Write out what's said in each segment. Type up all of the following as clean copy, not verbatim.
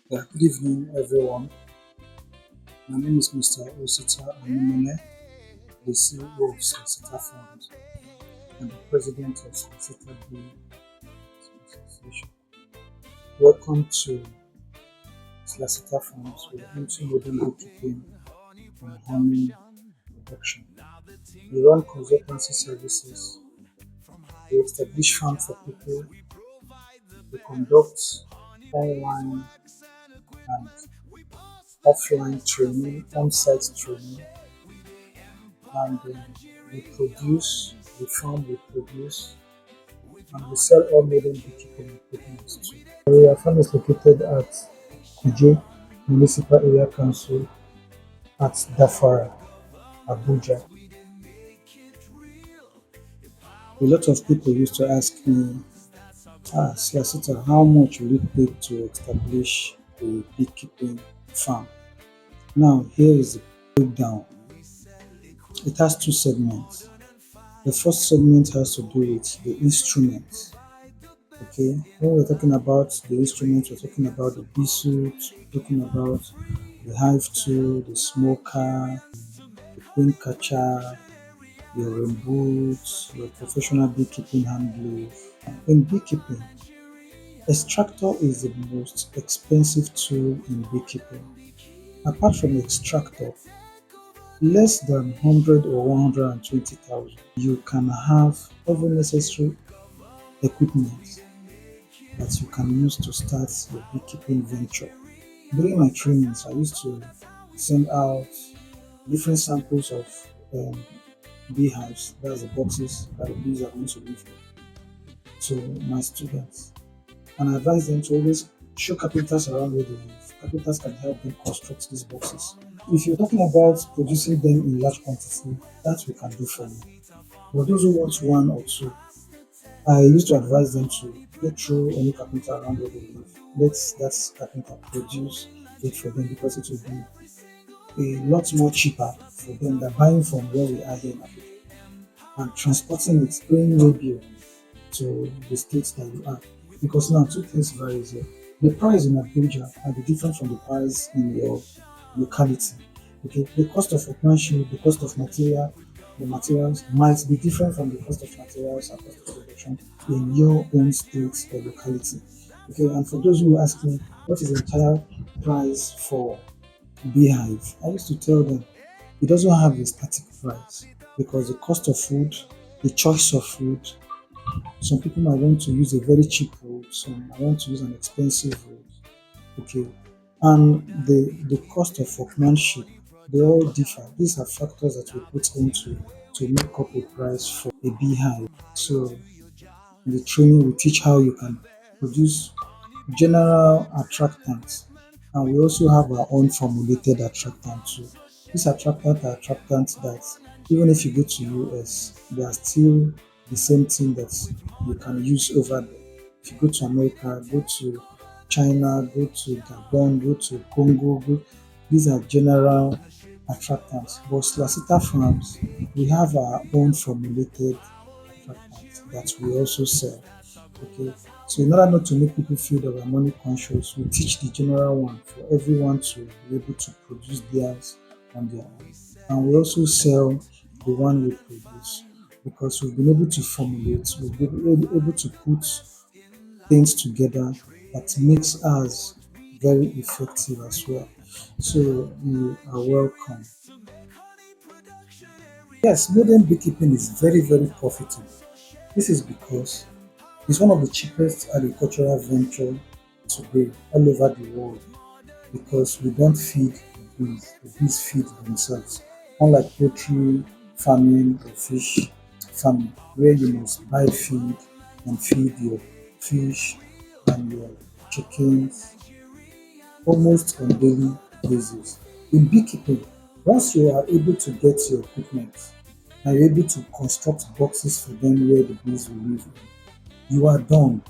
Yeah, good evening, everyone. My name is Mr. Osita Anumene, the CEO of Slasita Farms and the President of Slasita Bee Association. Welcome to Slasita Farms. We are into modern beekeeping and honey production. We run consultancy services. We establish farms for people. We conduct online and offline training, on-site training, and we produce, we farm, we produce, and we sell all modern beekeeping equipment too. Our farm is located at Kuje Municipal Area Council at Dafara, Abuja. A lot of people used to ask me, Slasita, how much will it take to establish a beekeeping farm? Now, here is the breakdown. It has two segments. The first segment has to do with the instruments. Okay, when we're talking about the instruments, we're talking about the bee suit, we're talking about the hive tool, the smoker, the queen catcher, your rain boots, your professional beekeeping hand glove. In beekeeping, extractor is the most expensive tool in beekeeping. Apart from extractor, less than 100 or 120,000, you can have every necessary equipment that you can use to start your beekeeping venture. During my trainings, I used to send out different samples of um, beehives, that's the boxes that the bees are going to live in, to my students. And I advise them to always show carpenters around where they live. Carpenters can help them construct these boxes. If you're talking about producing them in large quantity, that we can do for you. But those who want one or two, I used to advise them to go through any carpenter around where they live. Let that carpenter produce it for them because it will be a lot more cheaper for them than buying from where we are here in Africa and transporting it, paying way bill to the states that you are. Because now two things vary here. The price in Abuja are be different from the price in your locality. Okay, the cost of workmanship, the cost of material, the materials might be different from the cost of materials and cost of production in your own state or locality. Okay, and for those who ask me what is the entire price for beehive, I used to tell them it doesn't have a static price because the cost of food, the choice of food, some people might want to use a very cheap wood, some might want to use an expensive wood. Okay, and the cost of workmanship, they all differ. These are factors that we put into to make up a price for a beehive. So in the training we teach how you can produce general attractants, and we also have our own formulated attractant too. These attractants are attractants that even if you go to US, they are still the same thing that you can use over there. If you go to America, go to China, go to Gabon, go to Congo, these are general attractants. But Slasita Farms, we have our own formulated attractants that we also sell. Okay, so in order not to make people feel that we're money conscious, we teach the general one for everyone to be able to produce theirs on their own. And we also sell the one we produce because we've been able to formulate, we've been able to put things together that makes us very effective as well. So you are welcome. Yes, modern beekeeping is very, very profitable. This is because it's one of the cheapest agricultural venture today all over the world because we don't feed the bees feed themselves. Unlike poultry farming or fish farming, where you must buy feed and feed your fish and your chickens almost on daily basis. In beekeeping, once you are able to get your equipment and you're able to construct boxes for them where the bees will live, you are done.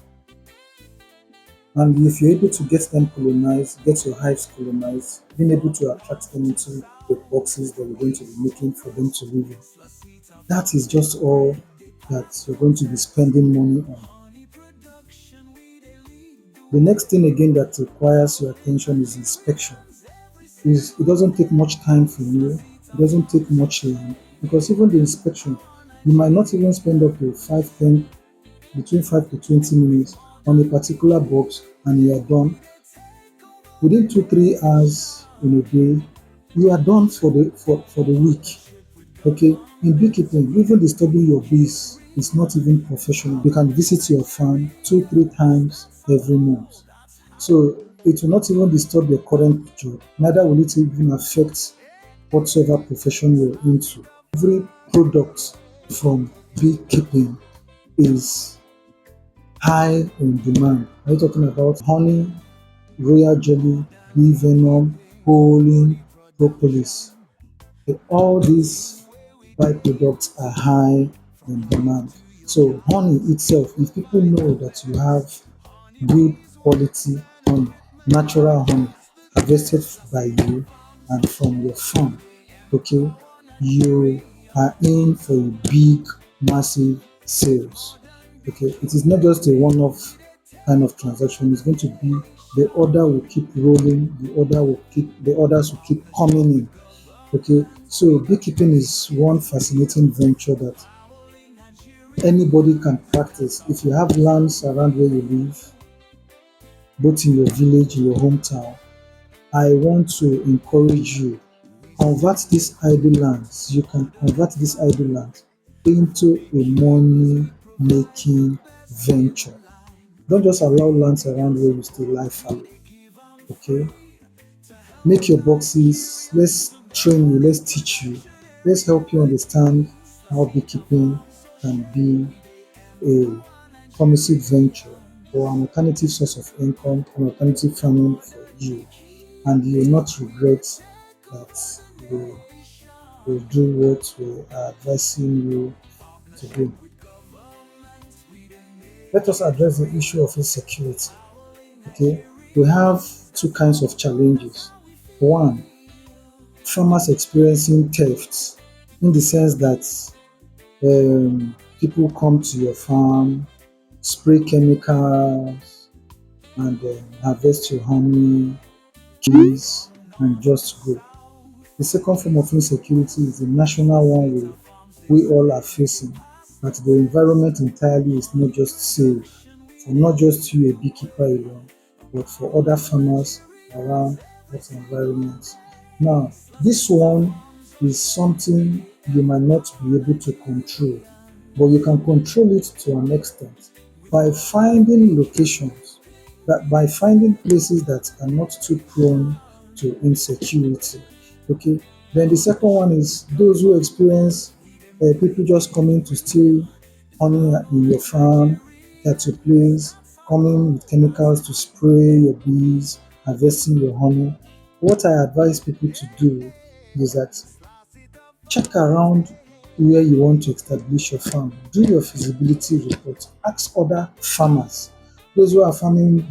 And if you're able to get them colonized, get your hives colonized, being able to attract them into the boxes that you're going to be making for them to live in, that is just all that you're going to be spending money on. The next thing again that requires your attention is inspection. It doesn't take much time from you, it doesn't take much land, because even the inspection, you might not even spend up to 5, 10, between 5 to 20 minutes on a particular box and you are done. Within 2, 3 hours in a day, you are done for the week. Okay, in beekeeping, even disturbing your bees is not even professional. You can visit your farm 2, 3 times every month. So it will not even disturb your current job, neither will it even affect whatsoever profession you're into. Every product from beekeeping is high in demand. Are you talking about honey, royal jelly, bee venom, pollen, propolis? All these byproducts are high in demand. So honey itself, if people know that you have good quality honey, natural honey harvested by you and from your farm, okay, you are in for a big, massive sales. Okay, it is not just a one-off kind of transaction. It's going to be the order will keep rolling, the orders will keep coming in. Okay, so beekeeping is one fascinating venture that anybody can practice. If you have lands around where you live, both in your village, in your hometown, I want to encourage you, convert these idle lands. You can convert these idle lands into a money making venture. Don't just allow lands around where you stay lie fallow. Okay, make your boxes. Let's train you. Let's teach you. Let's help you understand how beekeeping can be a promising venture or an alternative source of income, an alternative farming for you, and you will not regret that you will do what we are advising you to do. Let us address the issue of insecurity. Okay, we have two kinds of challenges. One, farmers experiencing thefts in the sense that people come to your farm, spray chemicals, and harvest your honey, keys, and just go. The second form of insecurity is the national one we all are facing. That the environment entirely is not just safe for not just you, a beekeeper alone, but for other farmers around that environment. Now, this one is something you might not be able to control, but you can control it to an extent by finding locations, that by finding places that are not too prone to insecurity. Okay. Then the second one is those who experience people just coming to steal honey in your farm, at your place, coming with chemicals to spray your bees, harvesting your honey. What I advise people to do is that check around where you want to establish your farm. Do your feasibility report. Ask other farmers, those who are farming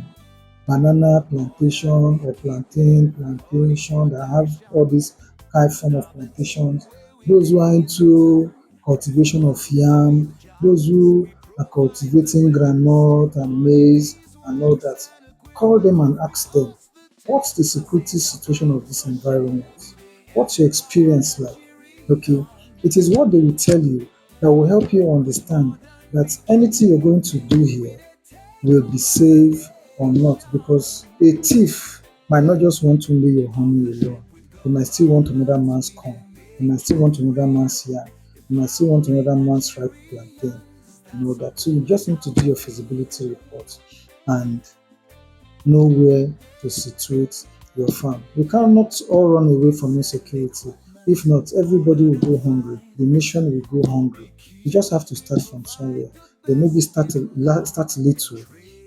banana plantation or plantain plantation that have all these high form of plantations, those who are into cultivation of yam, those who are cultivating groundnut and maize and all that. Call them and ask them, what's the security situation of this environment? What's your experience like? Okay, it is what they will tell you that will help you understand that anything you're going to do here will be safe or not, because a thief might not just want to lay your honey alone. He might still want another man's corn. He might still want another man's yam. He might still want another man's ripe plantain and all that. So you just need to do your feasibility report and know where to situate your farm. We cannot all run away from insecurity. If not, everybody will go hungry. The nation will go hungry. You just have to start from somewhere. Then maybe start little.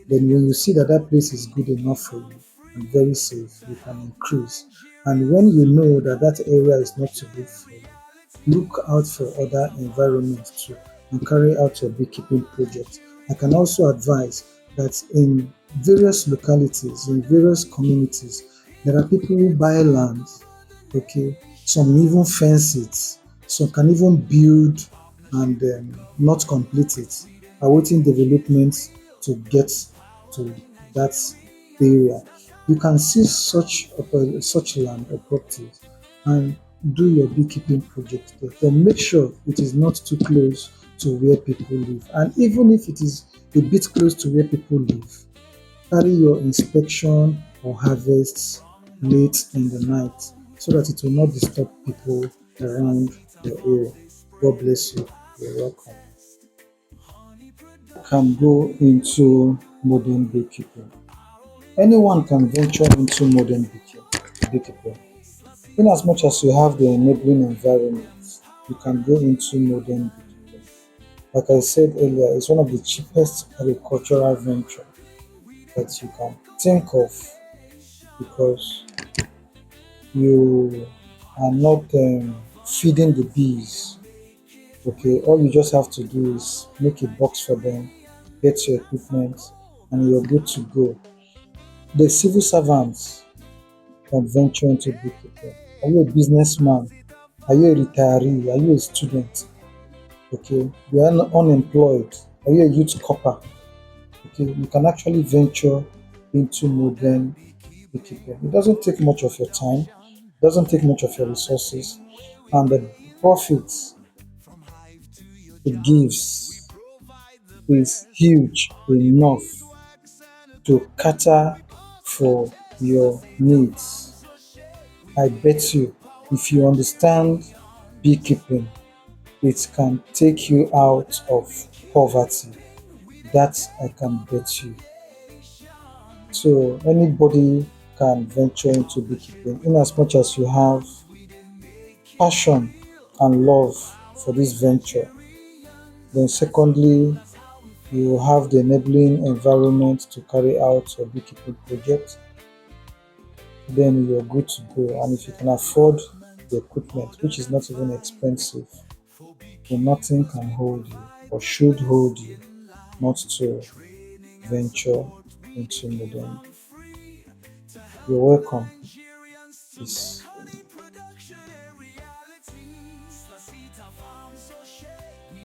Then when you see that that place is good enough for you and very safe, you can increase. And when you know that that area is not too good for you, look out for other environments too and carry out your beekeeping project. I can also advise that in various localities, in various communities, there are people who buy land, okay, some even fence it, some can even build and not complete it, awaiting development to get to that area. You can see such land or properties and do your beekeeping project there. But make sure it is not too close to where people live. And even if it is a bit close to where people live, carry your inspection or harvests late in the night so that it will not disturb people around your area. God bless you. You're welcome. Can go into modern beekeeping. Anyone can venture into modern beekeeping. In as much as you have the enabling environment, you can go into modern beekeeping. Like I said earlier, it's one of the cheapest agricultural venture that you can think of because you are not feeding the bees. Okay, all you just have to do is make a box for them, get your equipment, and you're good to go. The civil servants can venture into beekeeping. Are you a businessman? Are you a retiree? Are you a student? Okay, you are unemployed. Are you a youth copper? Okay, you can actually venture into modern beekeeping. It doesn't take much of your time, doesn't take much of your resources, and the profits it gives is huge enough to cater for your needs. I bet you, if you understand beekeeping, it can take you out of poverty. That I can bet you. So anybody can venture into beekeeping in as much as you have passion and love for this venture. Then secondly, you have the enabling environment to carry out your beekeeping project. Then you're good to go. And if you can afford the equipment, which is not even expensive, then nothing can hold you or should hold you not to venture into modern. You're welcome. Peace.